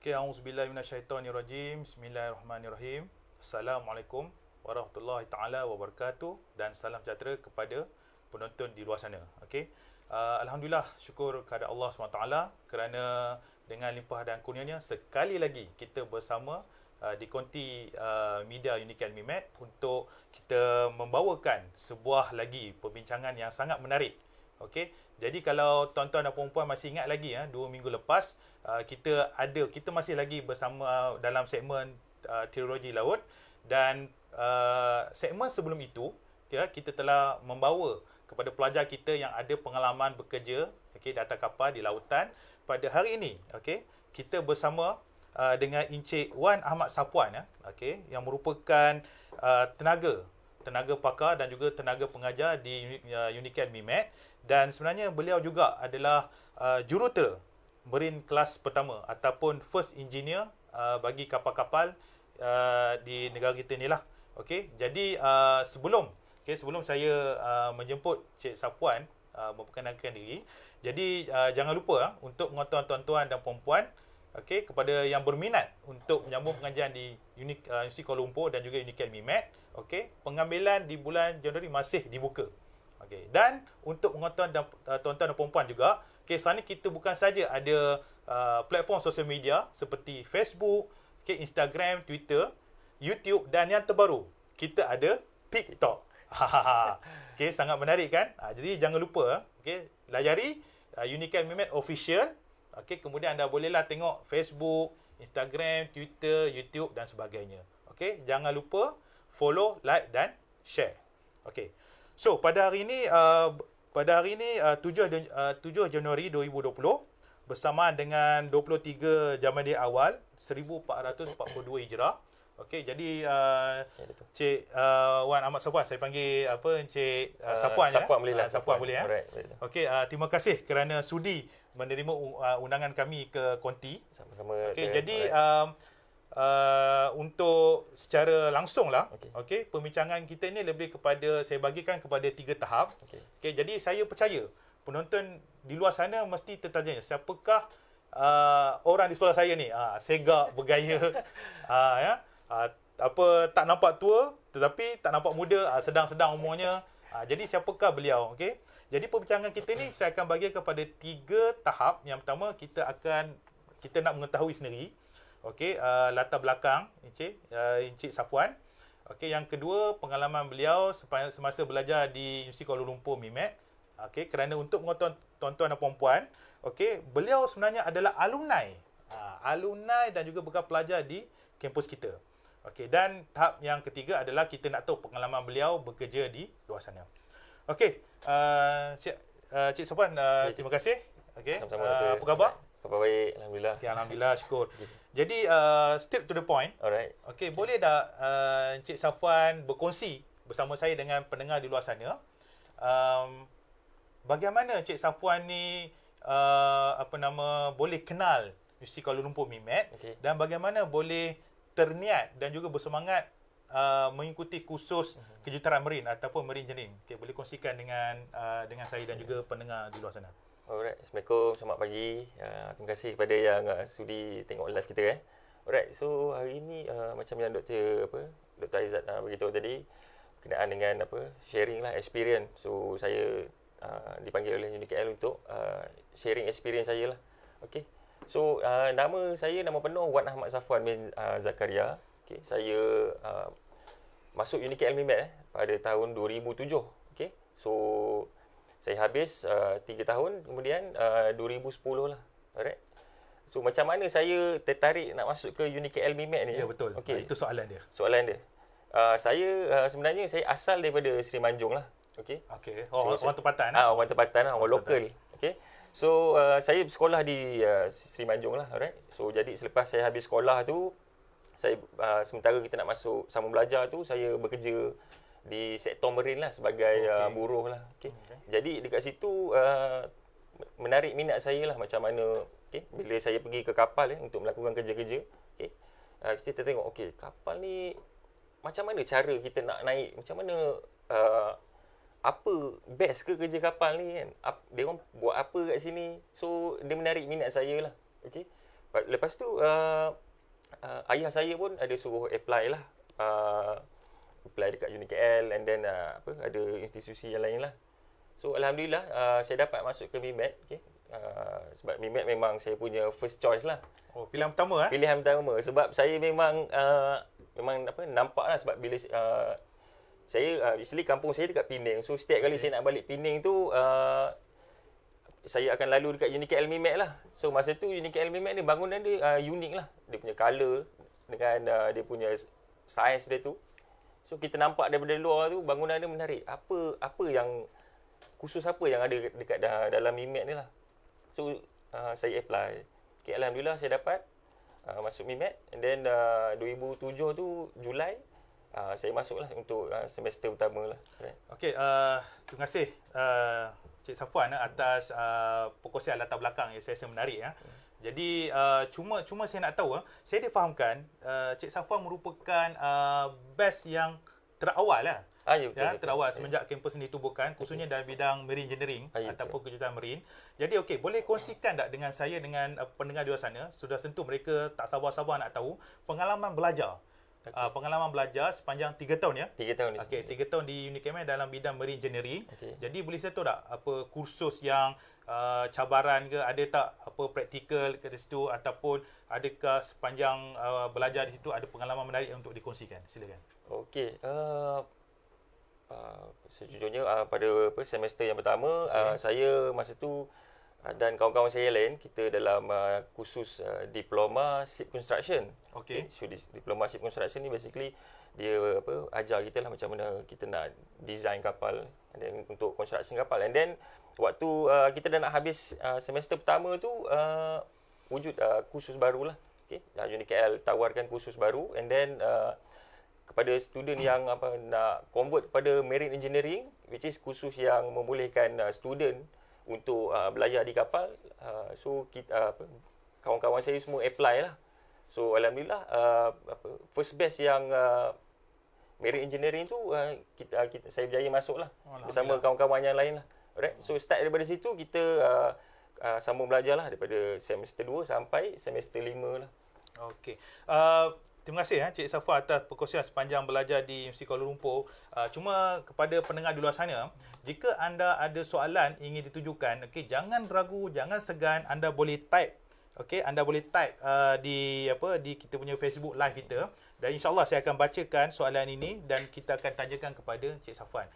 Okey, auzubillahi minasyaitonirrajim. Bismillahirrahmanirrahim. Assalamualaikum warahmatullahi taala wabarakatuh dan salam sejahtera kepada penonton di luar sana. Okey. Alhamdulillah, syukur kepada Allah SWT kerana dengan limpah dan kurnianya sekali lagi kita bersama di konti media Unique Mimet untuk kita membawakan sebuah lagi perbincangan yang sangat menarik. Okey, jadi kalau tuan-tuan dan puan-puan masih ingat lagi 2 minggu lepas kita masih lagi bersama dalam segmen teologi laut dan segmen sebelum itu kita telah membawa kepada pelajar kita yang ada pengalaman bekerja di atas kapal di lautan. Pada hari ini kita bersama dengan Encik Wan Ahmad Sapuan yang merupakan tenaga pakar dan juga tenaga pengajar di Unique Mimet, dan sebenarnya beliau juga adalah jurutera Marine kelas pertama ataupun first engineer bagi kapal-kapal di negara kita ni lah. Okey, jadi sebelum saya menjemput Cik Sapuan memperkenalkan diri, jadi jangan lupa untuk menonton tuan-tuan dan puan-puan kepada yang berminat untuk menyambung pengajian di Universiti Kuala Lumpur dan juga Unique Mimet, pengambilan di bulan Januari masih dibuka. Dan untuk menonton dan tuan-tuan dan puan-puan juga, sekarang ni kita bukan saja ada platform sosial media seperti Facebook, Instagram, Twitter, YouTube, dan yang terbaru kita ada TikTok. Sangat menarik kan? Jadi jangan lupa layari Unique Mimet Official. Kemudian anda bolehlah tengok Facebook, Instagram, Twitter, YouTube dan sebagainya. Jangan lupa follow, like dan share. So pada hari ini 7 Januari 2020 bersamaan dengan 23 Jamadil Awal 1442 Hijrah. Jadi Cik Wan Ahmad Sapuan, saya panggil Encik Sapuan Sapuan boleh lah. Sapuan boleh Alright. Terima kasih kerana sudi menerima undangan kami ke konti. Sama-sama. Jadi untuk secara langsung lah, perbincangan kita ni lebih kepada, saya bagikan kepada 3 tahap. Jadi saya percaya penonton di luar sana mesti tertanya, siapakah orang di sebelah saya ni? Segak, bergaya, tak nampak tua tetapi tak nampak muda, sedang-sedang umurnya. Jadi siapakah beliau? Jadi perbincangan kita ni saya akan bagi kepada 3 tahap. Yang pertama kita nak mengetahui sendiri latar belakang Encik Sapuan. Yang kedua, pengalaman beliau semasa belajar di Universiti Kuala Lumpur Mimet. Kerana untuk menonton tuan-tuan dan puan-puan, beliau sebenarnya adalah alumni dan juga bekas pelajar di kampus kita. Dan tahap yang ketiga adalah kita nak tahu pengalaman beliau bekerja di luar sana. Cik Sapuan, terima kasih. Sama-sama. Apa khabar? Khabar baik, alhamdulillah. Alhamdulillah, syukur. Jadi straight to the point. Alright. Boleh tak Encik Sapuan berkongsi bersama saya dengan pendengar di luar sana, bagaimana Encik Sapuan ni boleh kenal Universiti Kuala Lumpur Mimet, dan bagaimana boleh terniat dan juga bersemangat mengikuti kursus kejuruteraan Marine ataupun Marine Engineering. Boleh kongsikan dengan saya dan juga pendengar di luar sana. Alright, Assalamualaikum, selamat pagi. Terima kasih kepada yang sudi tengok live kita. Alright, so hari ini macam yang Dr. Aizat beritahu tadi, berkenaan dengan sharing lah, experience. So saya dipanggil oleh Unique untuk sharing experience saya lah. So nama penuh Wan Ahmad Sapuan bin Zakaria. Saya masuk Unique Mimet pada tahun 2007. So saya habis 3 tahun, kemudian 2010 lah. Alright. So macam mana saya tertarik nak masuk ke Unique Mimet ni? Ya, betul. Itu soalan dia. Saya sebenarnya saya asal daripada Seri Manjung lah. Orang tempatan. Orang tempatan, orang lokal. So saya bersekolah di Seri Manjung lah. Alright. So jadi selepas saya habis sekolah tu, saya sementara kita nak masuk sambung belajar tu, saya bekerja di sektor marine lah sebagai buruh lah. Jadi dekat situ menarik minat saya lah macam mana bila saya pergi ke kapal untuk melakukan kerja-kerja. Kita tengok kapal ni macam mana cara kita nak naik, macam mana apa best ke kerja kapal ni kan, dia orang buat apa kat sini. So dia menarik minat saya lah. Lepas tu ayah saya pun ada suruh apply lah. Apply dekat UniKL and then ada institusi yang lain lah. So alhamdulillah saya dapat masuk ke MIMED. Okay. Sebab MIMED memang saya punya first choice lah. Oh, pilihan pertama Pilihan pertama sebab saya memang nampak lah sebab bila saya actually kampung saya dekat Penang. So setiap kali saya nak balik Penang tu saya akan lalu dekat UniKL MIMED lah. So masa tu UniKL MIMED ni bangunan dia unik lah. Dia punya colour dengan dia punya saiz dia tu. So kita nampak daripada luar tu bangunan dia menarik. Apa yang khusus apa yang ada dekat dalam MIMED ni lah. So saya apply. Okay, alhamdulillah saya dapat masuk MIMED and then 2007 tu Julai saya masuklah untuk semester pertama lah. Okey, terima kasih Cik Safwan atas perkongsian latar belakang yang saya rasa menarik ya. Jadi cuma saya nak tahu, saya difahamkan Cik Safwan merupakan batch yang terawal lah. Ya, betul, betul. Terawal semenjak kampus ini ditubuhkan, khususnya dalam bidang marine engineering ataupun kejuruteraan marine. Jadi okey, boleh kongsikan tak dengan saya, dengan pendengar di luar sana, sudah tentu mereka tak sabar-sabar nak tahu pengalaman belajar. Pengalaman belajar sepanjang 3 tahun ya? 3 tahun. Okey, 3 tahun di UniKM dalam bidang marine engineering. Jadi boleh saya tahu tak apa kursus yang cabaran ke, ada tak apa praktikal ke situ, ataupun adakah sepanjang belajar di situ ada pengalaman menarik untuk dikongsikan? Silakan. Okey, sejujurnya pada semester yang pertama saya masa tu dan kawan-kawan saya lain kita dalam kursus diploma ship construction. Okey. So diploma ship construction ni basically dia ajar kita lah macam mana kita nak design kapal dan untuk construction kapal. And then waktu kita dah nak habis semester pertama tu wujud kursus baru lah. Okey, UniKL tawarkan kursus baru and then kepada student yang nak convert kepada marine engineering, which is kursus yang membolehkan student untuk belajar di kapal. So kita kawan-kawan saya semua apply lah. So alhamdulillah first batch yang marine engineering tu saya berjaya masuk lah bersama kawan-kawan yang lain lah. Alright. So start daripada situ kita sambung belajar lah daripada semester 2 sampai semester 5 lah. Okey. Terima kasih Cik Safwan atas perkongsian sepanjang belajar di Universiti Kuala Lumpur. Cuma kepada pendengar di luar sana, jika anda ada soalan ingin ditujukan, okey, jangan ragu, jangan segan, anda boleh type. Okey, anda boleh type di kita punya Facebook live kita, dan insya-Allah saya akan bacakan soalan ini dan kita akan tanyakan kepada Cik Safwan.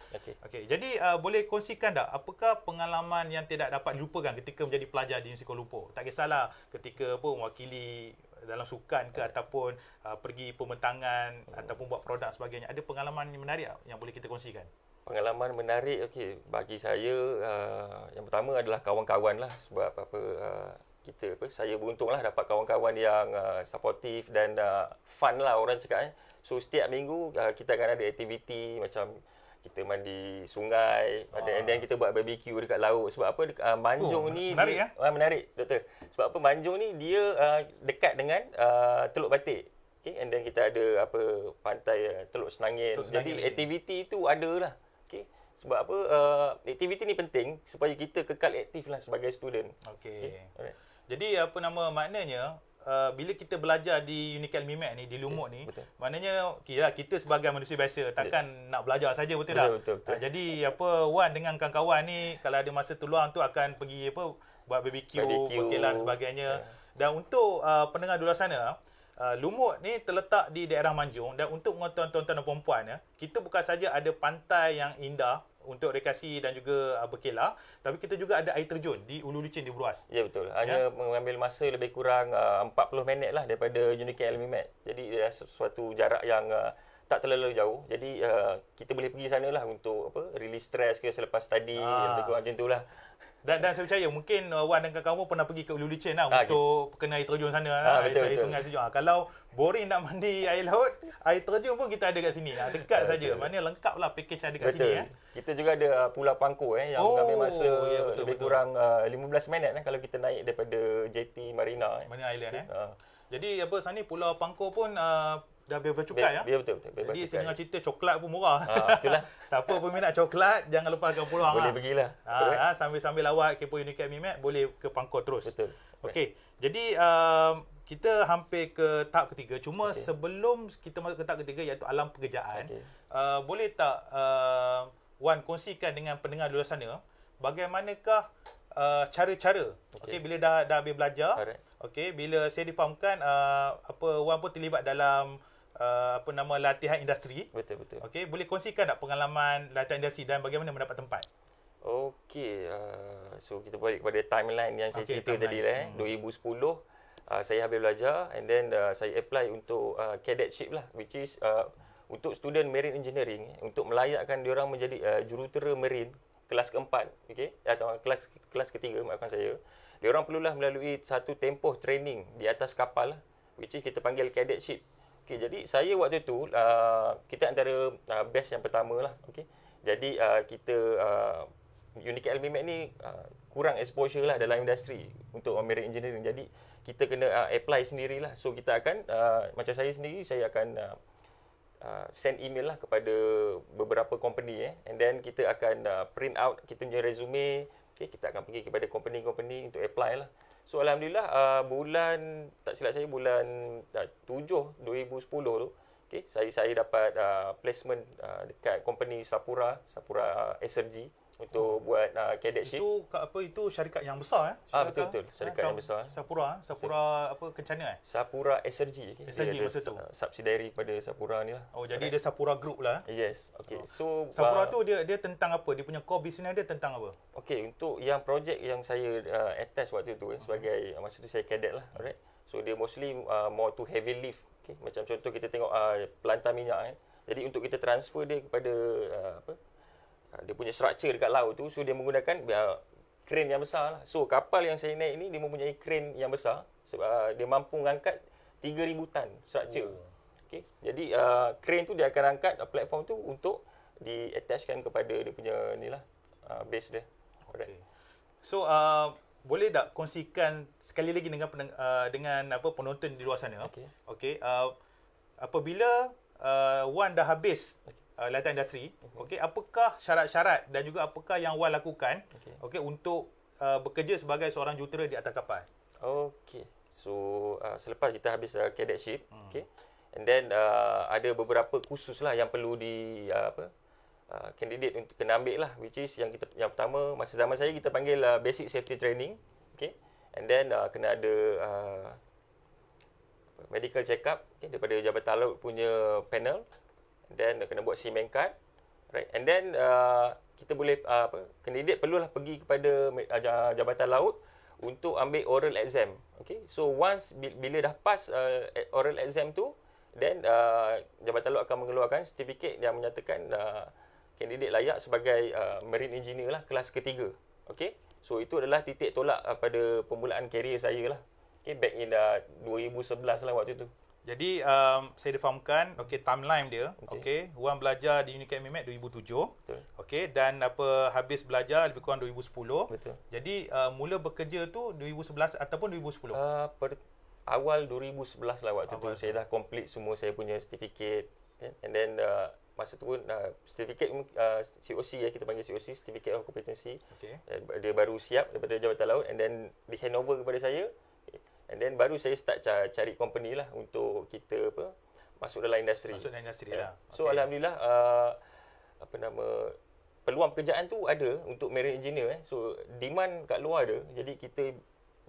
Okey, jadi boleh kongsikan tak apakah pengalaman yang tidak dapat dilupakan ketika menjadi pelajar di Universiti Kuala Lumpur? Tak kisahlah ketika mewakili dalam sukan ke ataupun pergi pembentangan ataupun buat produk sebagainya. Ada pengalaman yang menarik yang boleh kita kongsikan? Pengalaman menarik, okey, bagi saya yang pertama adalah kawan-kawan lah, sebab saya beruntunglah dapat kawan-kawan yang supportive dan fun lah orang cakap. So setiap minggu kita akan ada aktiviti macam kita mandi sungai, and then kita buat barbecue dekat laut. Sebab apa Manjung ni menarik menarik doktor. Sebab apa Manjung ni dia dekat dengan Teluk Batik. Okay, and then kita ada pantai Teluk Senangin. Jadi aktiviti tu ada lah. Okay. Sebab apa aktiviti ni penting supaya kita kekal aktif lah sebagai student. Okey. Okay. Jadi maknanya bila kita belajar di UniKL MIMED ni, di Lumut ni, maknanya kita sebagai manusia biasa takkan nak belajar saja, betul tak? Betul. Jadi Wan dengan kawan-kawan ni kalau ada masa terluang tu akan pergi buat barbecue. Berkelan sebagainya. Dan untuk pendengar di luar sana, Lumut ni terletak di daerah Manjung, dan untuk tuan-tuan dan puan-puan, kita bukan saja ada pantai yang indah untuk rekreasi dan juga berkelah, tapi kita juga ada air terjun di Ulu Licin di Buruas. Ya, betul. Hanya mengambil masa lebih kurang 40 minit lah daripada UniKL MIMED. Jadi sesuatu jarak yang tak terlalu jauh. Jadi kita boleh pergi sana lah untuk release stress ke selepas study, lebih kurang macam tu lah. Dan saya percaya mungkin Wan dan kawan-kawan pernah pergi ke Ulu Licin untuk kena air terjun sana, air sungai sejuk. Kalau boring nak mandi air laut, air terjun pun kita ada kat sini. Dekat saja. Maknanya lengkaplah package ada kat sini. Kita juga ada Pulau Pangkor yang mengambil masa lebih kurang 15 minit kalau kita naik daripada JT Marina. Marina Island. Jadi sana ni Pulau Pangkor pun dah bebas cukai ya? Betul. Jadi saya dengar cerita coklat pun murah. Itulah. Siapa peminat coklat, jangan lepaskan peluang. Boleh pergilah. Sambil-sambil lawat ke UniKL MIMED, boleh ke Pangkor terus. Betul. Okey. Jadi kita hampir ke tahap ketiga. Cuma sebelum kita masuk ke tahap ketiga iaitu alam pekerjaan, boleh tak Wan kongsikan dengan pendengar di luar sana bagaimanakah cara-cara bila dah habis belajar, bila saya difahamkan Wan pun terlibat dalam latihan industri. Betul. Boleh kongsikan tak pengalaman latihan industri dan bagaimana mendapat tempat? Okey, so kita balik kepada timeline yang saya cerita tadi lah. 2010 saya habis belajar and then saya apply untuk cadetship lah, which is untuk student marine engineering untuk melayakkan diorang menjadi jurutera marine kelas keempat, atau kelas ketiga, maafkan saya. Diorang perlulah melalui satu tempoh training di atas kapal lah, which is kita panggil cadetship. Jadi saya waktu tu kita antara batch yang pertama lah. Jadi kita Unicad Almimed ni kurang exposure lah dalam industri untuk marine engineering. Jadi kita kena apply sendirilah. So kita akan macam saya sendiri, saya akan send email lah kepada beberapa company and then kita akan print out kita punya resume. Kita akan pergi kepada company-company untuk apply lah. So alhamdulillah bulan, tak silap saya, bulan 7 2010 tu saya dapat placement dekat company Sapura SRG untuk buat cadetship. Itu syarikat yang besar betul. Syarikat yang besar. Sapura Kencana Sapura SRG. SRG masa tu. Subsidiary kepada Sapura ni lah. Jadi dia Sapura Group lah. Yes. So Sapura tu dia tentang apa? Dia punya core business dia tentang apa? Untuk yang projek yang saya attach waktu tu sebagai masa tu saya cadet lah. Alright. So dia mostly more to heavy lift. Macam contoh kita tengok pelantar minyak Jadi untuk kita transfer dia kepada dia punya structure dekat laut tu, so dia menggunakan crane yang besar lah. So kapal yang saya naik ni dia mempunyai crane yang besar sebab dia mampu mengangkat 3,000 tan structure. Jadi crane tu dia akan angkat platform tu untuk di-attachkan kepada dia punya ni lah base dia. So boleh tak kongsikan sekali lagi dengan penonton di luar sana? Apabila Wan dah habis latihan industri, apakah syarat-syarat dan juga apakah yang Wan lakukan untuk bekerja sebagai seorang jurutera di atas kapal? So selepas kita habis cadetship, and then ada beberapa kursus lah yang perlu candidate untuk kena ambil lah, which is yang pertama masa zaman saya kita panggil basic safety training, and then kena ada medical check up daripada Jabatan Laut punya panel. Then kena buat seaman card, right? And then kita boleh candidate perlulah pergi kepada Jabatan Laut untuk ambil oral exam. So once bila dah pass oral exam tu, then Jabatan Laut akan mengeluarkan sertifikat yang menyatakan candidate layak sebagai marine engineer lah kelas ketiga. So itu adalah titik tolak pada permulaan karier saya lah. Back in 2011 lah waktu tu. Jadi saya difahamkan timeline dia. Wan belajar di Unicad Almimed 2007. Dan habis belajar lebih kurang 2010. Betul. Jadi mula bekerja tu 2011 ataupun 2010. Awal 2011 lah waktu tu saya dah complete semua saya punya certificate. And then masa tu pun certificate COC kita panggil COC, Certificate of Competency. Dia baru siap daripada Jabatan Laut and then di handover kepada saya. And then baru saya start cari company lah untuk kita masuk dalam industri. Lah. So alhamdulillah peluang pekerjaan tu ada untuk marine engineer. So demand kat luar ada. Jadi kita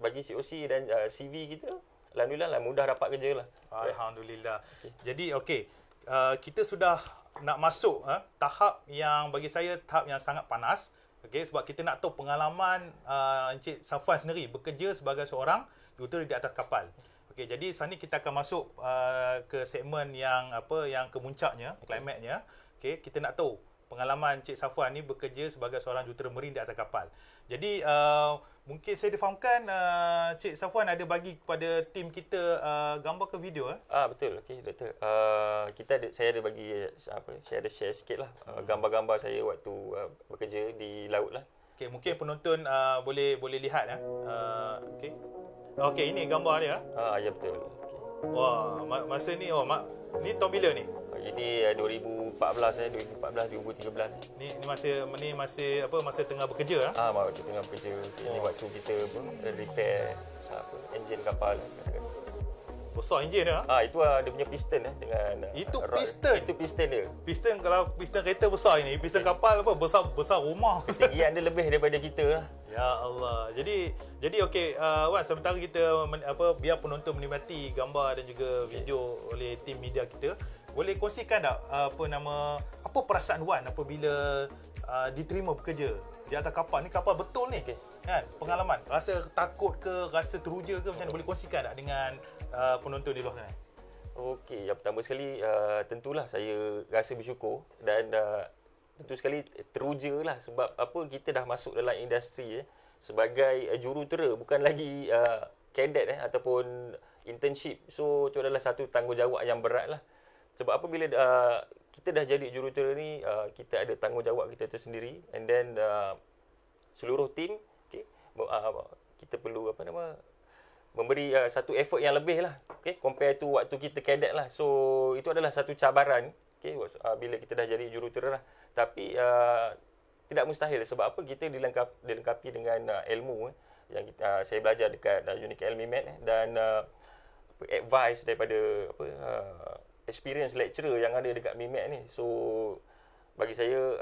bagi COC dan CV kita, alhamdulillah lah mudah dapat kerja lah. Alhamdulillah. Jadi kita sudah nak masuk tahap yang bagi saya tahap yang sangat panas. Sebab kita nak tahu pengalaman Encik Safwan sendiri bekerja sebagai seorang jurutera di atas kapal. Jadi sekarang ni kita akan masuk ke segmen yang kemuncaknya, klimaksnya. Kita nak tahu pengalaman Encik Safwan ni bekerja sebagai seorang jurutera marine di atas kapal. Jadi mungkin saya difahamkan Encik Safwan ada bagi kepada tim kita gambar ke video betul. Doktor. Saya ada bagi saya ada share sikit lah gambar-gambar saya waktu bekerja di laut lah. Mungkin penonton boleh lihat ini gambar dia. Ya betul. Wah, masa ni ni tahun bila ni? Ini 2014 2013. Ni masa tengah bekerja waktu tengah bekerja. Ini waktu kita repair enjin kapal. Besar enjin dia. Itu dia punya piston dengan Itu rod. piston? Itu piston dia. Piston, kalau piston kereta besar ini, piston kapal apa besar rumah. Ketinggian dia lebih daripada kita lah. Ya Allah. Jadi okey, Wan, sementara kita biar penonton menikmati gambar dan juga video oleh tim media kita, boleh kongsikan tak apa perasaan Wan apabila diterima bekerja di atas kapal ni? Kapal betul ni. Okey. Kan? Pengalaman, rasa takut ke, rasa teruja ke, macam mana, boleh kongsikan tak dengan penonton di luar sana? Okey, yang pertama sekali tentulah saya rasa bersyukur dan tentu sekali teruja lah sebab kita dah masuk dalam industri sebagai jurutera, bukan lagi cadet ataupun internship. So itu adalah satu tanggungjawab yang berat lah. Sebab bila kita dah jadi jurutera ni, kita ada tanggungjawab kita tersendiri, and then seluruh tim, kita perlu memberi satu effort yang lebih lah, compare to waktu kita cadet lah. So itu adalah satu cabaran, bila kita dah jadi jurutera lah. Tapi tidak mustahil sebab kita dilengkapi dengan ilmu yang saya belajar dekat Unique Elmimed dan advice daripada experience lecturer yang ada dekat MIMED ni. So bagi saya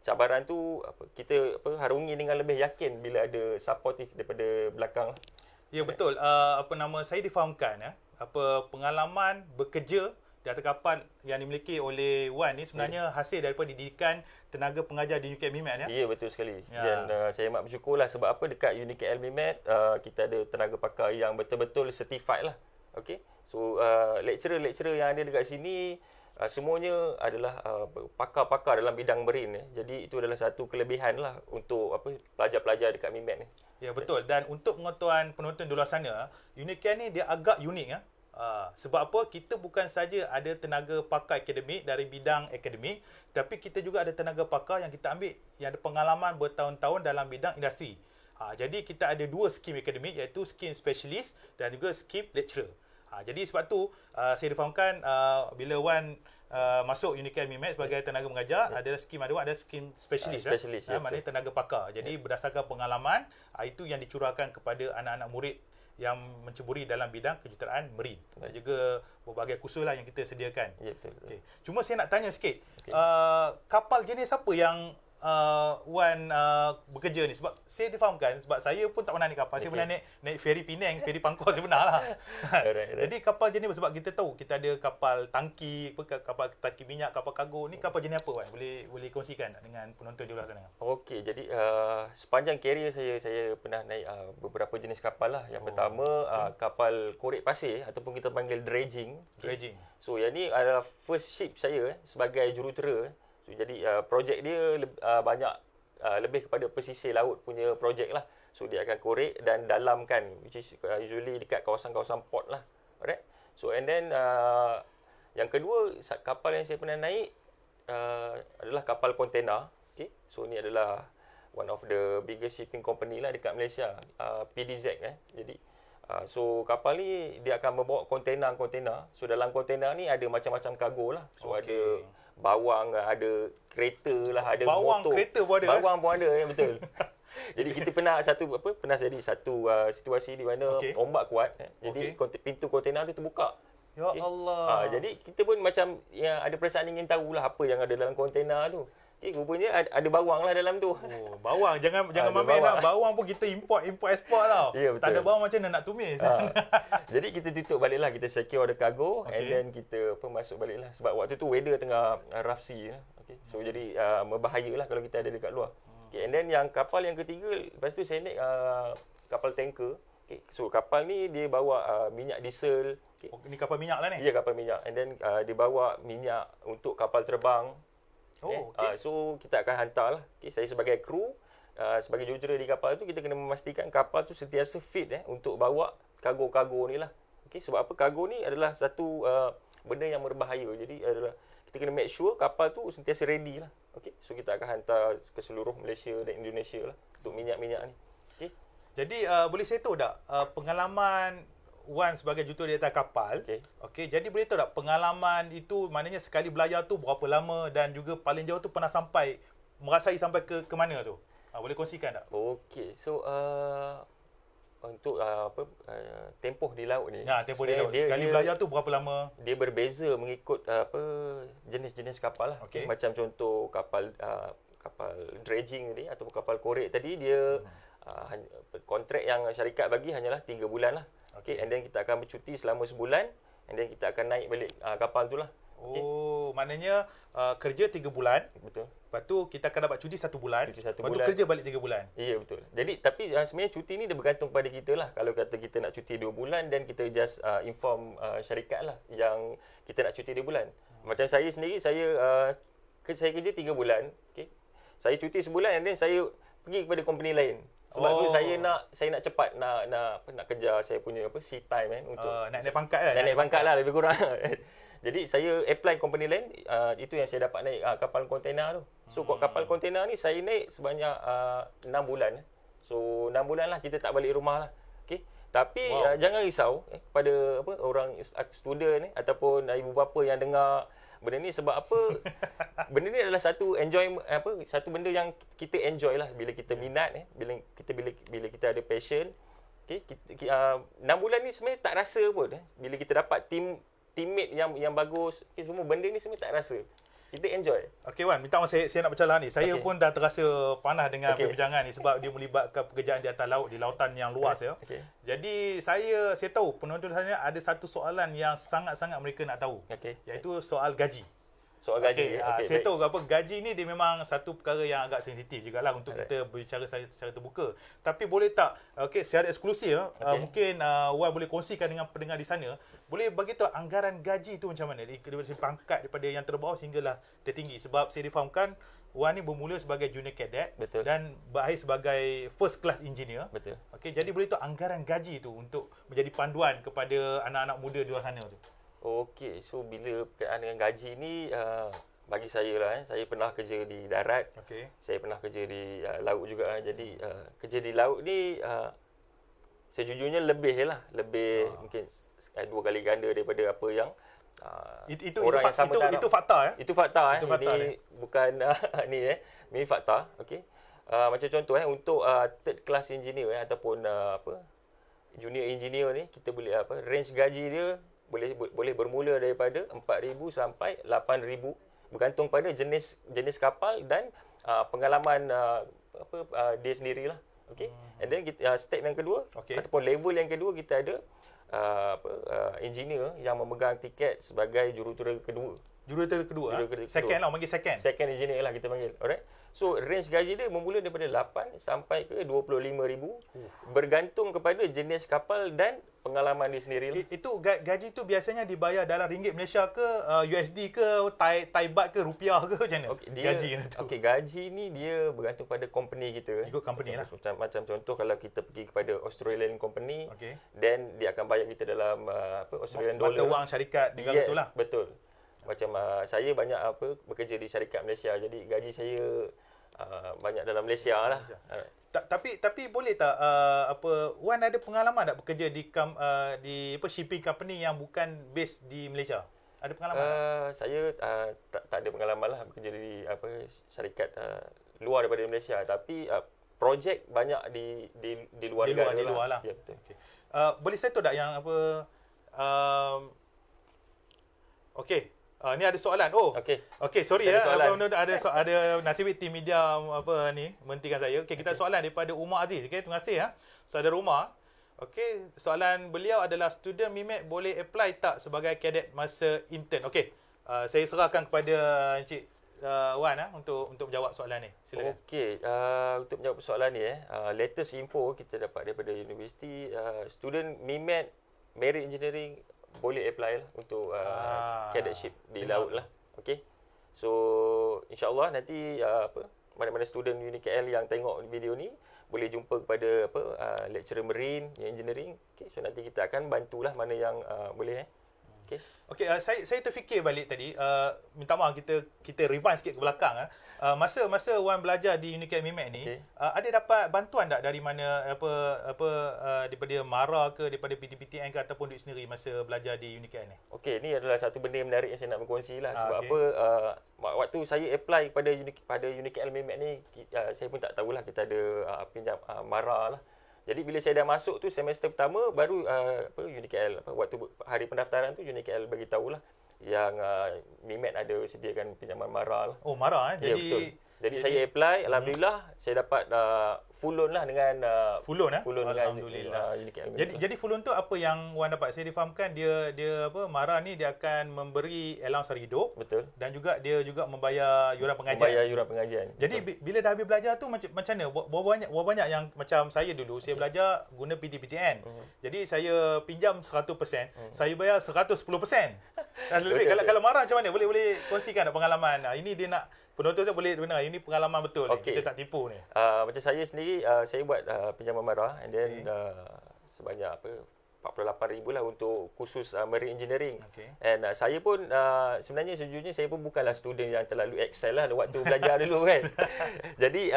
cabaran tu kita harungi dengan lebih yakin bila ada supportive daripada belakang. Ya, betul. Saya difahamkan pengalaman bekerja di atas kapal yang dimiliki oleh Wan ni sebenarnya hasil daripada didikan tenaga pengajar di UKM MIMED Ya, betul sekali. Ya. Dan saya amat bersyukurlah sebab dekat UKM MIMED kita ada tenaga pakar yang betul-betul certified lah. Okey. So lecturer-lecturer yang ada dekat sini semuanya adalah pakar-pakar dalam bidang marine. Jadi itu adalah satu kelebihan lah untuk pelajar-pelajar dekat MIMED ni. Ya, betul. Dan untuk pengetahuan penonton di luar sana, UNICAN ni dia agak unik sebab kita bukan saja ada tenaga pakar akademik dari bidang akademik, tapi kita juga ada tenaga pakar yang kita ambil yang ada pengalaman bertahun-tahun dalam bidang industri. Jadi kita ada dua skim akademik, iaitu skim specialist dan juga skim lecturer. Jadi sebab tu saya difahamkan bila Wan masuk UNICAN MIMED sebagai tenaga mengajar, ada skim ada skim specialist, maknanya tenaga pakar. Jadi berdasarkan pengalaman itu yang dicurahkan kepada anak-anak murid yang menceburi dalam bidang kejuruteraan marine dan juga berbagai kursus lah yang kita sediakan. Ya, betul. Okay. Cuma saya nak tanya sikit, kapal jenis apa yang Wan bekerja ni? Sebab saya difahamkan, sebab saya pun tak pernah naik kapal. Saya pernah naik feri Penang, feri Pangkor saya pernah lah. Alright. Jadi kapal jenis apa? Sebab kita tahu kita ada kapal tangki, kapal tangki minyak, kapal kargo. Ni kapal jenis apa, Wan? Boleh kongsikan tak dengan penonton di luar sana? Okey, jadi sepanjang karier saya pernah naik beberapa jenis kapal lah. Yang pertama kapal korek pasir ataupun kita panggil dredging. Dredging. So yang ni adalah first ship saya sebagai jurutera. So, jadi projek dia banyak lebih kepada pesisir laut punya projek lah. So dia akan korek dan dalamkan, which is usually dekat kawasan-kawasan port lah. Alright. So and then yang kedua, kapal yang saya pernah naik adalah kapal kontena. Okay. So ni adalah one of the biggest shipping company lah dekat Malaysia, PDZ. Jadi so kapal ni dia akan membawa kontena. So dalam kontena ni ada macam-macam kargo lah. So ada bawang, ada kereta lah, ada bawang, motor. Kereta pun ada. Bawang pun ada, betul. Jadi kita pernah jadi satu situasi di mana ombak kuat. Jadi pintu kontena tu terbuka. Ya Allah. Jadi kita pun macam ada perasaan ingin tahulah apa yang ada dalam kontena tu. Rupanya ada bawang lah dalam tu. Oh, bawang. Jangan main lah. Bawang pun kita import export tau. Ya, betul. Tak ada bawang macam mana nak tumis. Jadi kita tutup balik lah. Kita secure the cargo and then kita masuk balik lah. Sebab waktu tu weather tengah rough sea. So jadi berbahaya lah kalau kita ada dekat luar. And then yang kapal yang ketiga, lepas tu saya naik kapal tanker. So kapal ni dia bawa minyak diesel. Ni kapal minyak lah ni? Ya, kapal minyak. And then dia bawa minyak untuk kapal terbang. So kita akan hantar lah. Saya sebagai kru, sebagai jurutera di kapal tu, kita kena memastikan kapal tu sentiasa fit untuk bawa kargo-kargo ni lah. Sebab apa? Kargo ni adalah satu benda yang berbahaya. Jadi adalah kita kena make sure kapal tu sentiasa ready lah. So kita akan hantar ke seluruh Malaysia dan Indonesia lah untuk minyak-minyak ni. Jadi boleh saya tahu tak pengalaman Wan sebagai jurutera di atas kapal? Jadi boleh tahu tak pengalaman itu, maknanya sekali belayar tu berapa lama dan juga paling jauh tu pernah merasai sampai ke mana tu? Boleh kongsikan tak? So untuk tempoh di laut ni. Ya, tempoh di laut. Sekali belayar tu berapa lama? Dia berbeza mengikut jenis-jenis kapal lah. Okey. Macam contoh kapal dredging ni ataupun kapal korek tadi dia kontrak yang syarikat bagi hanyalah 3 bulan lah. Okay, and then kita akan bercuti selama sebulan, and then kita akan naik balik kapal tu lah. Okay. Oh, maknanya kerja 3 bulan. Betul. Lepas tu kita akan dapat cuti 1 bulan. Cuti 1 Lepas tu bulan. kerja balik 3 bulan. Ya, betul. Jadi tapi sebenarnya cuti ni dia bergantung pada kita lah. Kalau kata kita nak cuti 2 bulan, dan kita just inform syarikat lah yang kita nak cuti 2 bulan. Macam saya sendiri, saya kerja 3 bulan. Okay. Saya cuti sebulan, and then saya pergi kepada company lain. Sebab tu saya nak cepat nak kejar saya punya sea time untuk naik pangkat kan. Naik pangkat lah lebih kurang. Jadi saya apply company lain, itu yang saya dapat naik kapal kontainer tu. So kapal kontainer ni saya naik sebanyak 6 bulan. So 6 bulan lah kita tak balik rumah lah. Okey. Tapi jangan risau pada orang student ni ataupun ibu bapa yang dengar benda ni, sebab apa? Benda ni adalah satu satu benda yang kita enjoy lah bila kita minat bila kita ada passion. Okey, 6 bulan ni sebenarnya tak rasa pun bila kita dapat teammate yang bagus. Okay, semua benda ni sebenarnya tak rasa. Kita enjoy. Okey Wan, minta maaf saya nak bercalah ni. Saya pun dah terasa panah dengan perbincangan ni sebab dia melibatkan pekerjaan di atas laut, di lautan yang luas ya. Jadi saya tahu penonton saya ada satu soalan yang sangat-sangat mereka nak tahu. Iaitu soal gaji. Soal gaji. Saya tahu gaji ni dia memang satu perkara yang agak sensitif jugalah untuk kita berbicara secara terbuka. Tapi boleh tak secara eksklusif mungkin Wan boleh kongsikan dengan pendengar di sana, boleh bagi tahu anggaran gaji tu macam mana daripada pangkat daripada yang terbawah sehinggalah tertinggi, sebab saya difahamkan Wan ni bermula sebagai junior cadet. Betul. Dan berakhir sebagai first class engineer. Betul. Okey, jadi boleh tahu anggaran gaji tu untuk menjadi panduan kepada anak-anak muda di luar sana tu. Okey, so bila berkaitan dengan gaji ni, bagi saya lah, saya pernah kerja di darat. Saya pernah kerja di laut juga. Jadi kerja di laut ni sejujurnya lebih mungkin 2 kali ganda daripada apa yang orang yang sama taraf. Itu fakta ya? Itu fakta. Itu fakta ini bukan ini fakta. Okey. Macam contoh untuk third class engineer ataupun junior engineer ni, kita boleh range gaji dia boleh bermula daripada 4,000 sampai 8,000 bergantung pada jenis kapal dan pengalaman dia sendirilah. Okey. And then step yang kedua ataupun level yang kedua, kita ada engineer yang memegang tiket sebagai jurutera kedua. Jurutera kedua. Second lah, panggil second. Second engineer lah kita panggil. Alright. So range gaji dia bermula daripada 8 sampai ke 25,000 bergantung kepada jenis kapal dan pengalaman dia sendiri lah. Itu gaji tu biasanya dibayar dalam ringgit Malaysia ke USD ke Thai baht ke rupiah ke macam mana? Gaji tu. Okey, gaji ni dia bergantung pada company kita. Ikut company lah. Macam contoh kalau kita pergi kepada Australian company, then dia akan bayar kita dalam Australian dollar. Mata wang syarikat negara tu lah. Betul. Macam saya banyak bekerja di syarikat Malaysia, jadi gaji saya banyak dalam Malaysia lah. Tapi boleh tak Wan ada pengalaman tak bekerja di shipping company yang bukan base di Malaysia? Ada pengalaman tak? Saya tak ada pengalaman lah bekerja di syarikat luar daripada Malaysia, tapi projek banyak di luar negara. Di luar lah. Ya, betul. Boleh saya tahu tak yang ni ada soalan. Sorry ada nasib tim media menghentikan saya. Kita ada soalan daripada Umar Aziz. Terima kasih saudara Umar. Soalan beliau adalah student MIMET boleh apply tak sebagai kadet masa intern? Saya serahkan kepada Encik Wan untuk menjawab soalan ni. Silakan. Untuk menjawab soalan ni latest info kita dapat daripada universiti, student MIMET Marine Engineering boleh apply lah untuk cadetship di laut lah. So insya-Allah nanti mana-mana student UniKL yang tengok video ni boleh jumpa kepada lecturer marine engineering. So nanti kita akan bantulah mana yang boleh. Saya terfikir balik tadi, minta maaf kita rewind sikit ke belakang. Masa Wan belajar di UniKL MIMET ni, ada dapat bantuan tak dari mana daripada MARA ke, daripada PTPTN ke, ataupun duit sendiri masa belajar di UniKL ni? Ni adalah satu benda yang menarik yang saya nak berkongsi lah. Sebab waktu saya apply pada UniKL MIMET ni, saya pun tak tahulah kita ada pinjam MARA lah. Jadi bila saya dah masuk tu semester pertama baru UniKL waktu hari pendaftaran tu UniKL bagi tahulah yang MIMET ada sediakan pinjaman MARA lah. Oh, MARA Ya, betul. Jadi saya apply, alhamdulillah saya dapat full loan lah dengan full loan full loan dengan Alhamdulillah. UniKL. Jadi full loan tu apa yang Wan dapat? Saya difahamkan dia apa, MARA ni dia akan memberi allowance hari hidup. Betul. Dan juga dia juga membayar yuran pengajian. Membayar yuran pengajian. Jadi bila dah habis belajar tu macam mana? Berapa banyak yang macam saya dulu saya belajar guna PTPTN. Jadi saya pinjam 100%, saya bayar 110%. Dan lebih kalau MARA macam mana? Boleh kongsikan tak pengalaman? Ini dia nak penonton tu boleh benar ini pengalaman betul ni. Kita tak tipu ni. Macam saya sendiri saya buat pinjaman MARA and then sebanyak 48,000 lah untuk khusus marine engineering. And saya pun sebenarnya sejujurnya saya pun bukanlah student yang terlalu excel lah waktu belajar dulu kan. Jadi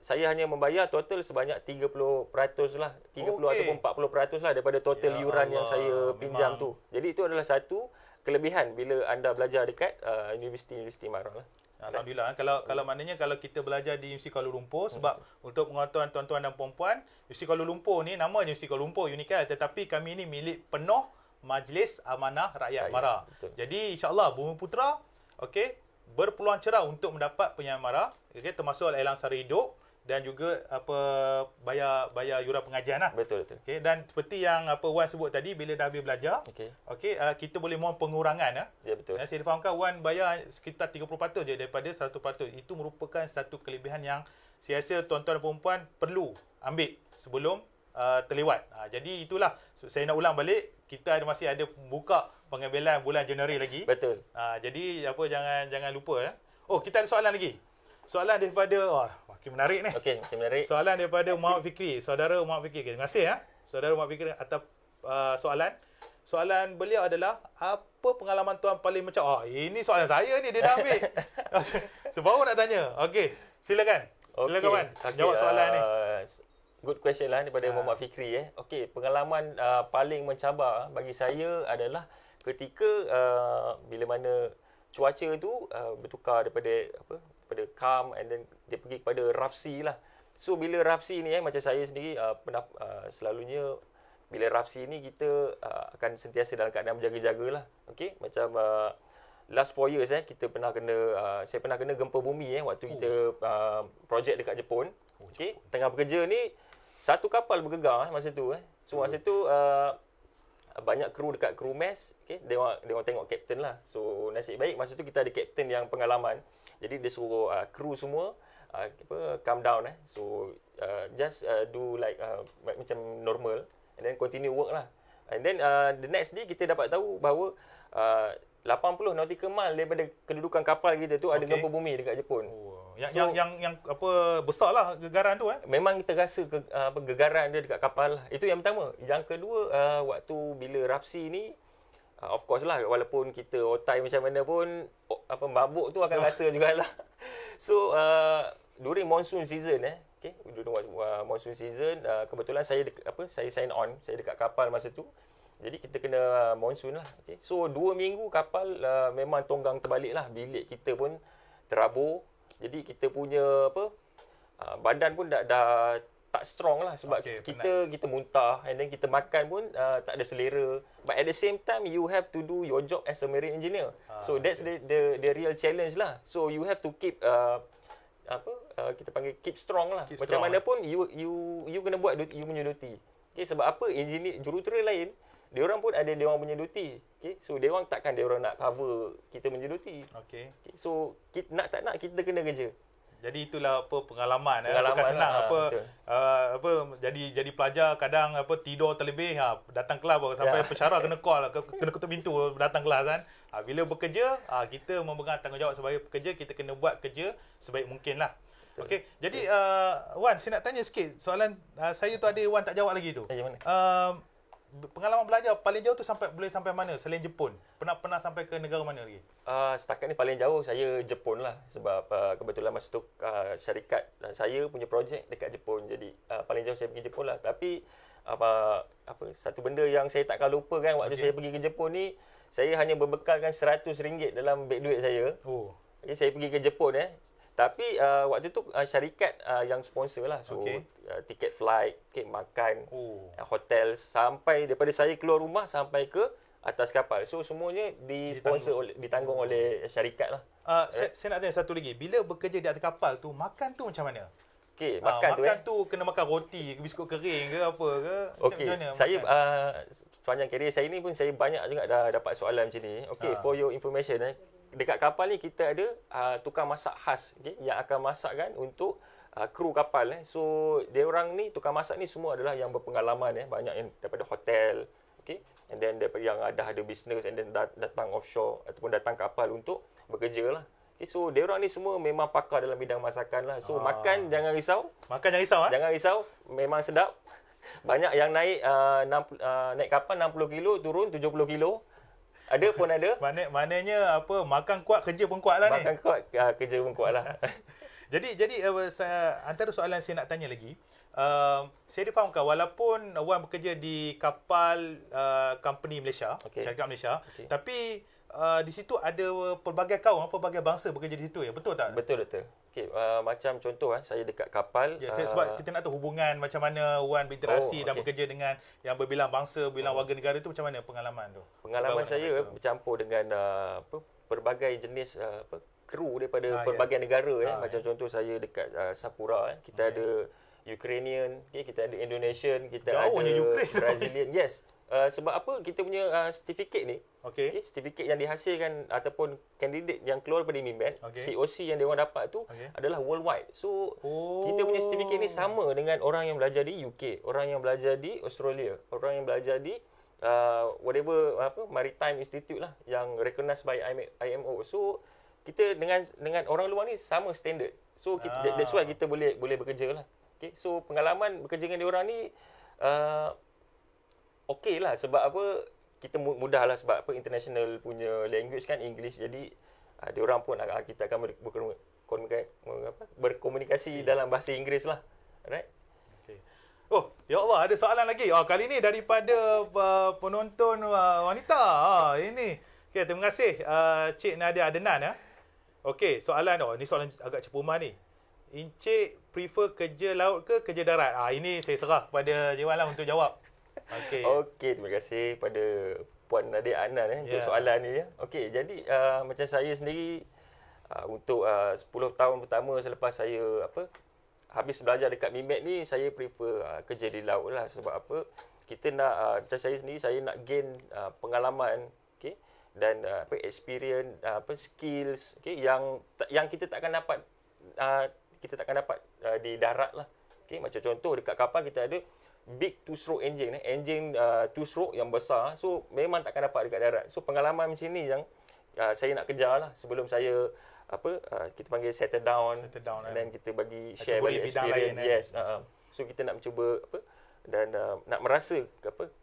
saya hanya membayar total sebanyak 30% lah, 30 ataupun 40% lah daripada total yuran yang saya pinjam tu. Jadi itu adalah satu kelebihan bila anda belajar dekat universiti MARA lah. Alhamdulillah. Kalau maknanya kalau kita belajar di Universiti Kuala Lumpur, sebab untuk pengetahuan tuan-tuan dan puan-puan, Universiti Kuala Lumpur ni namanya Universiti Kuala Lumpur UniKL, tetapi kami ni milik penuh Majlis Amanah Rakyat MARA. Jadi insya-Allah Bumiputera berpeluang cerah untuk mendapat pinjaman MARA, termasuk allowance hari hidup dan juga bayar yuran pengajian lah. Betul. Dan seperti yang Wan sebut tadi, bila dah habis belajar, kita boleh mohon pengurangan. Ya, betul. Saya difahamkan Wan bayar sekitar 30% je daripada 100%. Itu merupakan satu kelebihan yang saya rasa tuan-tuan dan puan-puan perlu ambil sebelum terlewat. Jadi itulah saya nak ulang balik, kita masih ada buka pengambilan bulan Januari lagi. Betul. Jadi jangan lupa. Oh, kita ada soalan lagi. Soalan daripada makin menarik ni. Okey, makin menarik. Soalan daripada Muhammad Fikri, saudara Muhammad Fikri. Terima kasih saudara Muhammad Fikri atas soalan. Soalan beliau adalah apa pengalaman tuan paling macam ini soalan saya ni dia dah ambil. Sebaru nak tanya. Okey, silakan. Silakan Wan. Jawab soalan ni. Good question lah daripada Muhammad Fikri Okey, pengalaman paling mencabar bagi saya adalah ketika bila mana cuaca tu bertukar daripada calm and then dia pergi kepada rough sea lah. So bila rough sea ni macam saya sendiri pernah selalunya bila rough sea ni kita akan sentiasa dalam keadaan berjaga-jaga lah. Okey, macam last 4 years kita pernah kena saya pernah kena gempa bumi waktu kita projek dekat Jepun. Okey, tengah bekerja ni satu kapal bergegar masa tu So masa tu banyak kru dekat kru mess, dia orang tengok kapten lah. So nasib baik masa tu kita ada kapten yang pengalaman. Jadi dia suruh kru semua calm down So just do like macam normal and then continue work lah. And then the next day kita dapat tahu bahawa 80 nautical mile daripada kedudukan kapal kita tu ada gempa bumi dekat Jepun. Yang apa besarlah gegaran tu Memang kita rasa gegaran dia dekat kapal lah. Itu yang pertama. Yang kedua waktu bila rough sea ni of course lah, walaupun kita otai macam mana pun mabuk tu akan rasa jugalah. So during monsoon season during monsoon season kebetulan saya sign on, saya dekat kapal masa tu. Jadi kita kena monsoon lah. So 2 minggu kapal memang tonggang terbalik lah. Bilik kita pun terabur. Jadi kita punya badan pun dah tak strong lah sebab kita muntah and then kita makan pun tak ada selera. But at the same time you have to do your job as a marine engineer. So that's the real challenge lah. So you have to keep kita panggil keep strong lah. Macam mana pun you kena buat you punya duty. Sebab apa engineer jurutera lain dia orang pun ada dia orang punya duty. So dia orang takkan dia orang nak cover kita punya duty. So kita, nak tak nak kita kena kerja. Jadi itulah pengalaman bukan senang jadi pelajar kadang tidur terlebih datang kelas sampai pensyarah kena call kena ketuk pintu datang kelas kan. Bila bekerja kita memegang tanggungjawab sebagai pekerja, kita kena buat kerja sebaik mungkin lah. Okey, jadi Wan, saya nak tanya sikit soalan saya tu ada Wan tak jawab lagi tu. Pengalaman belajar paling jauh tu boleh sampai mana selain Jepun? Pernah sampai ke negara mana lagi? Setakat ni paling jauh saya Jepun lah sebab kebetulan masa tu syarikat saya punya projek dekat Jepun. Jadi paling jauh saya pergi Jepun lah. Tapi satu benda yang saya takkan lupa kan waktu saya pergi ke Jepun ni, saya hanya berbekalkan RM100 dalam beg duit saya. Saya pergi ke Jepun Tapi waktu tu syarikat yang sponsor lah. So tiket flight, tiket makan, hotel, sampai daripada saya keluar rumah sampai ke atas kapal. So semuanya ditanggung oleh syarikat lah. Saya nak tanya satu lagi. Bila bekerja di atas kapal tu, makan tu macam mana? Okey, makan tu kena makan roti, biskut kering ke apa ke? Okey, saya sepanjang kerjaya saya ni pun saya banyak juga dah dapat soalan macam ni. Okey, for your information dekat kapal ni kita ada tukang masak khas, yang akan masakkan untuk kru kapal. So dia orang ni tukang masak ni semua adalah yang berpengalaman, banyak yang daripada hotel, okey, and then daripada yang ada business, and then datang offshore ataupun datang kapal untuk bekerja lah. Okay, so dia orang ni semua memang pakar dalam bidang masakan lah. So makan jangan risau. Makan jangan risau. Jangan risau, memang sedap. Banyak yang naik naik kapal 60 kilo, turun 70 kilo. Ada pun ada. Maknanya apa, makan kuat, kerja pun kuat lah ni. Makan kuat, kerja pun kuat lah. Jadi antara soalan saya nak tanya lagi, saya difahamkan walaupun Wan bekerja di kapal company Malaysia, syarikat Malaysia, tapi di situ ada pelbagai kaum, pelbagai bangsa bekerja di situ, ya, betul tak? Betul. Okey, macam contoh saya dekat kapal. Ya, sebab kita nak tahu hubungan macam mana Wan berinteraksi dan bekerja dengan yang berbilang bangsa, berbilang warga negara itu, macam mana pengalaman tu? Pengalaman saya bercampur dengan pelbagai jenis kru daripada pelbagai negara. Macam contoh saya dekat Sapura, kita ada Ukrainian, kita ada Indonesian, kita ada Brazilian. Yes. Sebab apa kita punya sertifikat ni, sertifikat yang dihasilkan ataupun kandidat yang keluar daripada MIMET, COC yang dia orang dapat tu adalah worldwide. So kita punya sertifikat ni sama dengan orang yang belajar di UK, orang yang belajar di Australia, orang yang belajar di Maritime Institute lah, yang recognized by IMO. So kita dengan orang luar ni sama standard. So that's why kita boleh bekerja lah. Okay, so pengalaman bekerja dengan dia orang ni okey lah, sebab apa, kita mudah lah, sebab apa, international punya language kan, English. Jadi dia orang pun kita akan berkomunikasi dalam bahasa Inggeris lah. Alright. Okay. Oh, ya Allah, ada soalan lagi. Kali ni daripada penonton wanita. Ini. Okay, terima kasih Cik Nadia Adenan. Okey, soalan ni soalan agak cepuman ni. Encik prefer kerja laut ke kerja darat? Ini saya serah kepada Jiwan lah untuk jawab. Okey, terima kasih pada Puan Nadia Anan untuk soalan ni. Okey, jadi macam saya sendiri untuk 10 tahun pertama selepas saya habis belajar dekat MIMET ni, saya prefer kerja di laut lah. Sebab apa? Kita nak macam saya sendiri, saya nak gain pengalaman, dan experience, skills, yang kita takkan dapat di darat lah. Macam contoh dekat kapal kita ada big two-stroke engine, engine two-stroke yang besar. So memang takkan dapat dekat darat. So pengalaman macam ni yang saya nak kejar lah sebelum saya kita panggil settle down dan kita bagi share balik experience. Yes. So kita nak mencuba dan nak merasa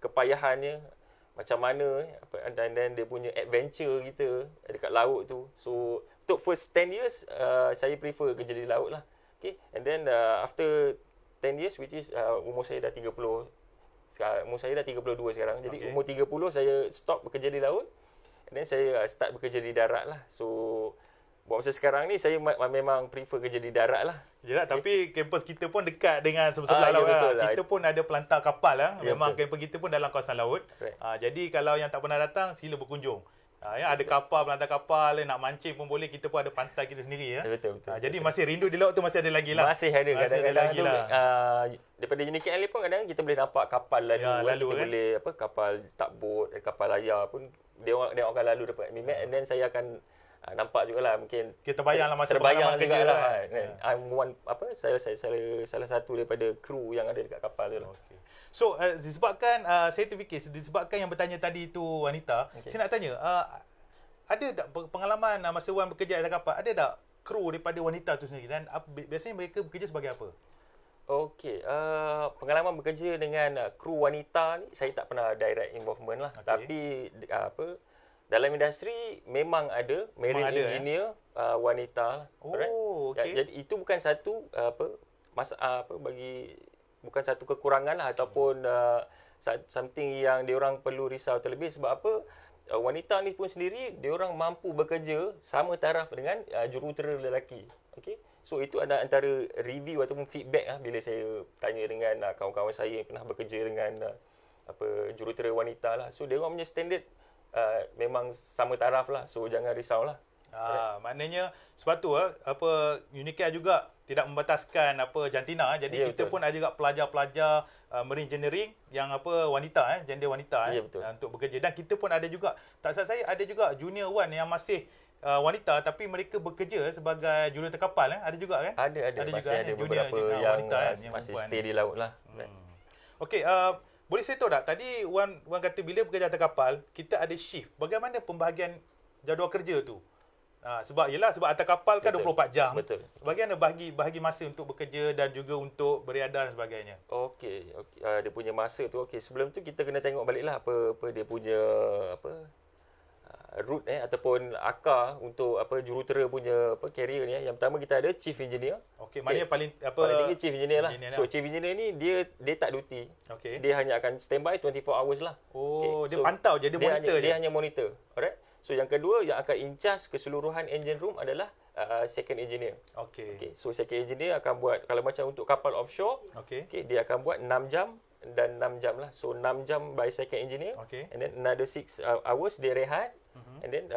kepayahannya macam mana, dan dia punya adventure kita dekat laut tu. So untuk first 10 years saya prefer kerja di laut lah. And then after 10 years, which is umur saya dah 30. Umur saya dah 32 sekarang. Jadi umur 30 saya stop bekerja di laut. And then saya start bekerja di darat lah. So buat masa sekarang ni saya memang prefer kerja di darat lah. Yalah, tapi kampus kita pun dekat dengan sebelah laut lah. Kita pun ada pelantar kapal lah. Memang kampus kita pun dalam kawasan laut. Jadi kalau yang tak pernah datang, sila berkunjung. Ada kapal, pelantar kapal, nak mancing pun boleh. Kita pun ada pantai kita sendiri. Betul. Jadi masih rindu di laut tu masih ada lagi lah. Masih ada. Kadang-kadang tu daripada Unique Island pun kadang kita boleh nampak kapal lalu. Kita boleh kapal tugboat, kapal layar pun dia orang akan lalu dekat MIMET. And then saya akan nampak jugalah, mungkin kita bayanglah masa terbayang jugalah. I'm one salah satu daripada kru yang ada dekat kapal tu lah. So disebabkan saya terfikir, disebabkan yang bertanya tadi tu wanita, saya nak tanya, ada tak pengalaman masa Wan bekerja di kapal, ada tak kru daripada wanita tu sendiri, dan biasanya mereka bekerja sebagai apa? Okey, pengalaman bekerja dengan kru wanita ni saya tak pernah direct involvement lah. Tapi dalam industri memang ada marine engineer wanita lah. Jadi itu bukan satu bukan satu kekurangan lah, ataupun something yang diorang perlu risau terlebih. Sebab apa? Wanita ni pun sendiri, diorang mampu bekerja sama taraf dengan jurutera lelaki. Okey. So itu ada antara review ataupun feedback bila saya tanya dengan kawan-kawan saya yang pernah bekerja dengan jurutera wanita lah. So dia orang punya standard memang sama taraf lah. So jangan risaulah. Maknanya sebab tu Unicare juga tidak membataskan jantina. Jadi kita betul. pun ada juga pelajar-pelajar marine engineering yang wanita gender wanita untuk bekerja, dan kita pun ada juga, tak salah saya ada juga junior one yang masih wanita tapi mereka bekerja sebagai jurutera kapal ada juga kan? Ada juga masih ada beberapa yang wanita, masih stay di laut lah. Okey, boleh saya tahu tak, tadi Wan kata bila bekerja atas kapal kita ada shift. Bagaimana pembahagian jadual kerja tu? Sebab atas kapal kan 24 jam. Betul. Bagaimana bahagi masa untuk bekerja dan juga untuk beriadah dan sebagainya? Okey. Dia punya masa tu sebelum tu kita kena tengok baliklah apa dia punya route ataupun akar untuk jurutera punya career ni. Yang pertama kita ada chief engineer. Okey, maknanya paling tinggi chief engineer lah. So chief engineer ni dia tak duty. Okey. Dia hanya akan standby 24 hours lah. Dia pantau je, dia monitor je. Dia hanya monitor. Alright. So yang kedua yang akan in charge keseluruhan engine room adalah second engineer. Okey. So second engineer akan buat, kalau macam untuk kapal offshore, dia akan buat 6 jam dan 6 jam lah. So 6 jam by second engineer. And then another 6 hours dia rehat. And then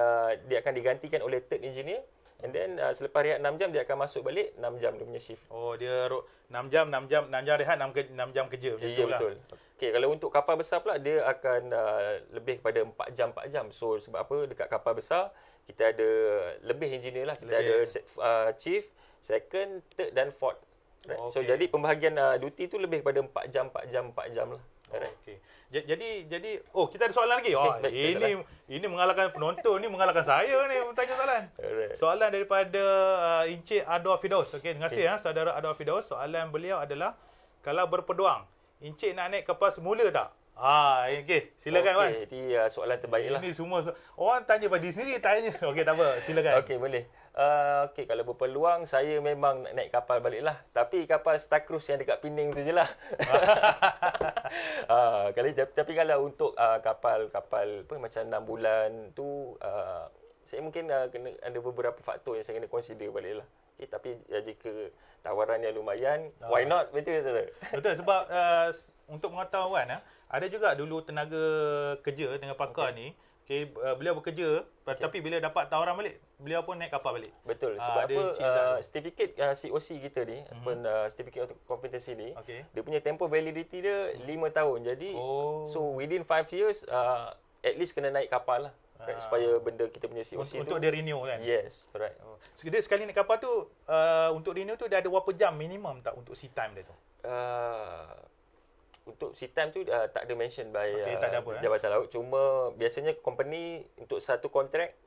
dia akan digantikan oleh third engineer. And then selepas rehat 6 jam dia akan masuk balik 6 jam dia punya shift. Dia 6 jam rehat, 6 jam kerja macam tu lah. Betul. Okey, kalau untuk kapal besar pula dia akan lebih kepada 4 jam. So sebab apa, dekat kapal besar kita ada lebih engineer lah. Kita ada chief, second, third dan fourth. Right? So jadi pembahagian duty tu lebih kepada 4 jam lah. Okey. Jadi kita ada soalan lagi. Ini mengalahkan penonton, ni mengalahkan saya ni bertanya soalan. Soalan daripada Encik Adwa Firdaus. Okey, terima kasih saudara Adwa Firdaus. Soalan beliau adalah, kalau berpeluang Encik nak naik kapal semula tak? Okey, silakan Wan. Jadi soalan terbaiklah. Ini semua orang tanya pada diri sendiri tanya. Okey, tak apa, silakan. Okey, boleh. Okey, kalau berpeluang saya memang nak naik kapal baliklah. Tapi kapal Star Cruise yang dekat Pening tu je lah. Tapi kalau untuk kapal macam 6 bulan tu, saya mungkin kena ada beberapa faktor yang saya kena consider baliklah. Okay, tapi jika tawaran yang lumayan, why not? Betul. Betul, sebab untuk pengetahuan ada juga dulu tenaga kerja dengan pakar ni. Okay, beliau bekerja tapi bila dapat tawaran balik, beliau pun naik kapal balik. Betul. Sebab certificate COC kita ni, certificate of competency ni, dia punya tempoh validity dia 5 tahun. Jadi so within 5 years at least kena naik kapal lah. Right, supaya benda kita punya COC untuk dia renew kan? Yes, right. Dia sekali naik kapal tu untuk renew tu dia ada berapa jam minimum tak untuk sea time dia tu? Untuk sea time tu tak ada mention by Jabatan Laut. Cuma biasanya company untuk satu kontrak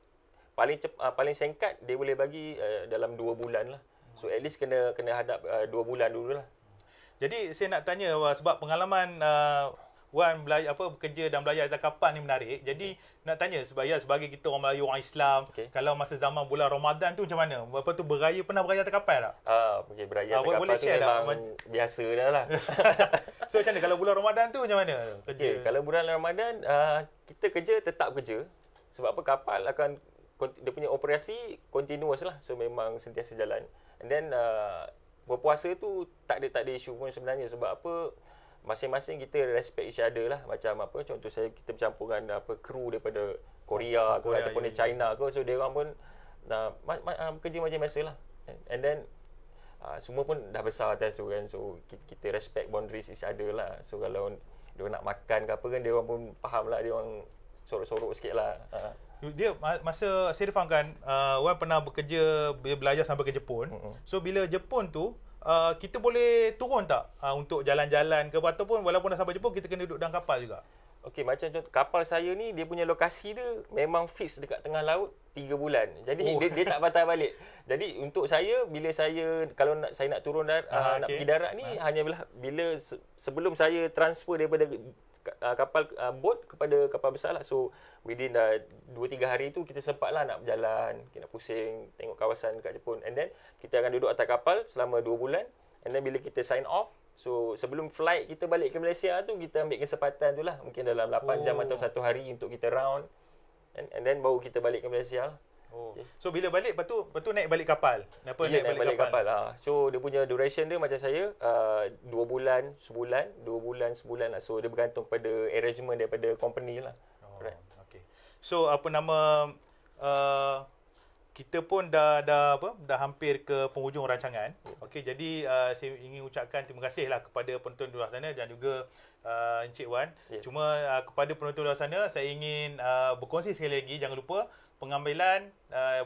paling singkat dia boleh bagi dalam 2 bulan lah. So at least kena hadap 2 bulan dululah. Jadi saya nak tanya sebab pengalaman Wan bekerja dan belajar atas kapal ni menarik. Jadi nak tanya sebagai kita orang Melayu, orang Islam, kalau masa zaman bulan Ramadan tu macam mana? Pernah beraya atas kapal tak? Okey, beraya atas kapal tu memang biasa dah lah. So macam mana kalau bulan Ramadan tu macam mana kerja? Okay, kalau bulan Ramadan kita tetap kerja. Sebab apa, kapal akan dia punya operasi continuous lah. So memang sentiasa jalan. And then berpuasa tu tak ada isu pun sebenarnya. Sebab apa, masing-masing kita respect each other lah. Macam contoh kita bercampur dengan kru daripada Korea ataupun China ke. So dia orang pun kerja macam biasa lah. And then semua pun dah besar atas tu kan. So kita respect boundaries each other lah. So kalau dia nak makan ke apa kan, dia orang pun faham lah. Dia orang sorok-sorok sikit lah. Dia masa saya fahamkan Wan pernah bekerja, belajar sampai ke Jepun. So bila Jepun tu kita boleh turun tak untuk jalan-jalan ke, ataupun walaupun dah sampai Jepun kita kena duduk dalam kapal juga? Okey, macam contoh kapal saya ni, dia punya lokasi dia memang fix dekat tengah laut 3 bulan. Jadi dia tak patah balik. Jadi untuk saya, bila kalau saya nak turun nak pergi darat ni, hanya bila sebelum saya transfer daripada kapal boat kepada kapal besar lah. So within 2-3 hari tu kita sempatlah nak berjalan, kita nak pusing, tengok kawasan dekat Jepun. And then kita akan duduk atas kapal selama 2 bulan. And then bila kita sign off, So sebelum flight kita balik ke Malaysia tu, kita ambil kesempatan tu lah. Mungkin dalam 8 jam atau 1 hari untuk kita round. And then baru kita balik ke Malaysia lah. Okay. So bila balik, lepas tu naik balik kapal? Naik balik kapal. So dia punya duration dia macam saya 2 bulan, sebulan, 2 bulan, sebulan lah. So dia bergantung pada arrangement daripada company lah. Right. Okay. So apa nama, kita pun dah hampir ke penghujung rancangan. Okey, jadi saya ingin ucapkan terima kasihlah kepada penonton di luar sana dan juga Encik Wan. Cuma kepada penonton di luar sana, saya ingin berkongsi sekali lagi, jangan lupa pengambilan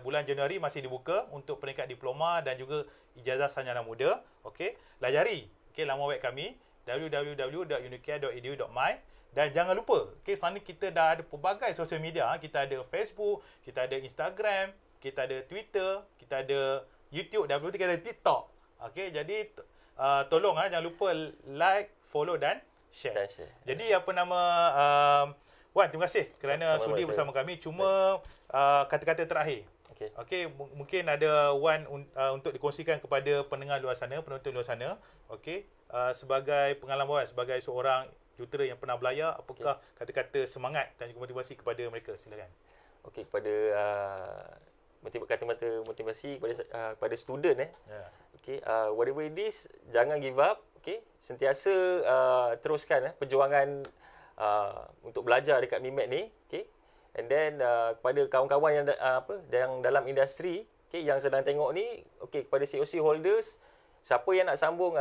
bulan Januari masih dibuka untuk peringkat diploma dan juga ijazah sarjana muda. Okey, layari laman web kami www.unicare.edu.my. Dan jangan lupa, sekarang ni kita dah ada pelbagai sosial media. Kita ada Facebook, kita ada Instagram, kita ada Twitter, kita ada YouTube, dan kita ada TikTok. Okey, jadi tolong jangan lupa like, follow dan share. Jadi apa nama, Wan, terima kasih kerana sudi bersama kami. Cuma kata-kata terakhir. Okey, mungkin ada Wan untuk dikongsikan kepada pendengar luar sana, penonton luar sana. Okey, sebagai pengalaman Wan, sebagai seorang jurutera yang pernah belayar, apakah kata-kata semangat dan juga motivasi kepada mereka? Silakan. Okey, kepada kata-kata motivasi kepada student Okey, whatever it is, jangan give up. Okey, sentiasa teruskan perjuangan untuk belajar dekat MIMED ni. Okey, and then kepada kawan-kawan yang dalam industri, yang sedang tengok ni, kepada COC holders, siapa yang nak sambung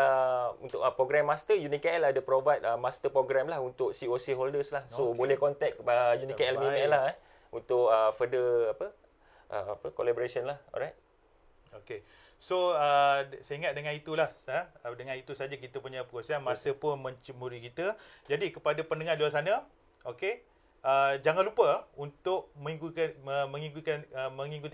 untuk program master, Unicare ada provide master program lah untuk COC holders lah. So boleh contact Unicare MIMED lah untuk further collaboration lah. Alright. Okay. So saya ingat dengan itulah, dengan itu saja kita punya perkongsian. Masa pun mencemuri kita. Jadi kepada pendengar di luar sana, jangan lupa untuk mengikuti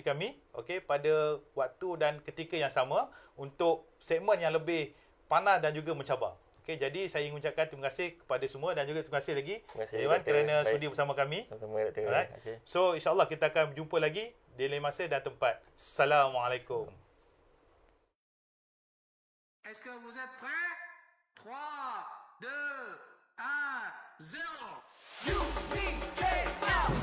kami pada waktu dan ketika yang sama untuk segmen yang lebih panas dan juga mencabar. Jadi saya ingin ucapkan terima kasih kepada semua dan juga terima kasih lagi Iwan kerana sudi bersama kami. Alright. So insyaAllah kita akan berjumpa lagi di lain masa dan tempat. Assalamualaikum. Est-ce que vous êtes prêts? 3, 2, 1, 0. UPKL